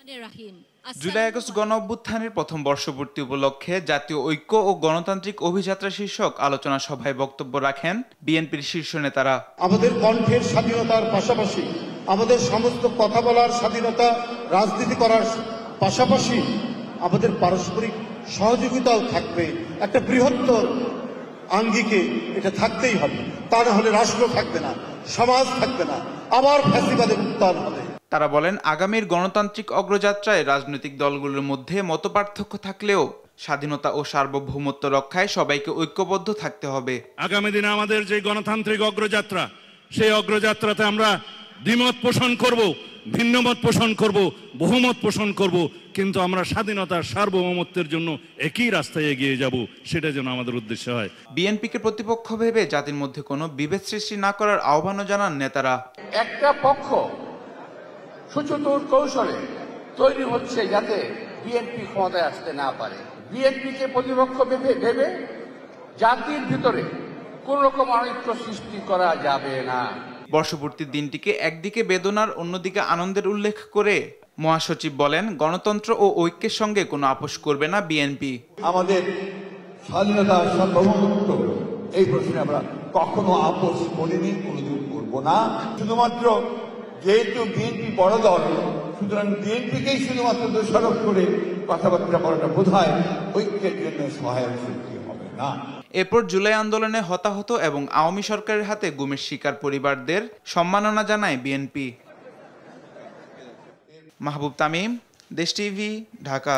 July August গণ অভ্যুত্থানের প্রথম বর্ষপূর্তি উপলক্ষে জাতীয় ঐক্য ও গণতান্ত্রিক অভিযাত্রা শীর্ষক আলোচনা সভায় বক্তব্য রাখেন বিএনপির শীর্ষ নেতারা। আমাদের কণ্ঠের স্বাধীনতার পাশাপাশি আমাদের সমস্ত কথা বলার স্বাধীনতা, রাজনীতি করার পাশাপাশি আমাদের পারস্পরিক সহযোগিতাও থাকবে। একটা বৃহত্তর আঙ্গিকে এটা থাকতেই হবে, তা না হলে রাষ্ট্র থাকবে না, সমাজ থাকবে না, আবার ফ্যাসিবাদের উত্থান হবে। তারা বলেন, আগামীর গণতান্ত্রিক অগ্রযাত্রায় রাজনৈতিক দলগুলোর মধ্যে মতপার্থক্য থাকলেও স্বাধীনতা ও সার্বভৌমত্ব রক্ষায় সবাইকে ঐক্যবদ্ধ থাকতে হবে। আগামী দিনে আমাদের যে গণতান্ত্রিক অগ্রযাত্রা, সেই অগ্রযাত্রাতে আমরা দ্বিমত পোষণ করব, ভিন্নমত পোষণ করব, বহুমত পোষণ করব, কিন্তু আমরা স্বাধীনতার সার্বভৌমত্বের জন্য একই রাস্তায় এগিয়ে যাব, সেটা যেন আমাদের উদ্দেশ্য হয়। বিএনপিকে প্রতিপক্ষ ভেবে জাতির মধ্যে কোনো বিভেদ সৃষ্টি না করার আহ্বানও জানান নেতারা। একটা পক্ষ সুচতুর কৌশলে তৈরি হচ্ছে যাতে বিএনপি ক্ষমতায় আসতে না পারে। বিএনপিকে প্রতিপক্ষ ভেবে জাতির ভিতরে কোন রকম অনৈক্য সৃষ্টি করা যাবে না। বর্ষপূর্তির দিনটিকে একদিকে বেদনার, অন্যদিকে আনন্দের উল্লেখ করে মহাসচিব বলেন, গণতন্ত্র ও ঐক্যের সঙ্গে কোনো আপোষ করবে না বিএনপি। আমাদের স্বাধীনতা, সার্বভৌমত্ব এই প্রশ্নে আমরা কখনো আপোষ করিনি, কোনোদিন করব না। শুধুমাত্র যেহেতু বিএনপি বড় দল, সুতরাং বিএনপিকেই শুধুমাত্র দোষারোপ করে কথাবার্তা বলাটা বোধহয় ঐক্যের জন্য সহায়ক সৃষ্টি হবে না। এরপর জুলাই আন্দোলনে হতাহত এবং আওয়ামী সরকারের হাতে গুমের শিকার পরিবারদের সম্মাননা জানায় বিএনপি। মাহবুব তামিম, দেশ টিভি, ঢাকা।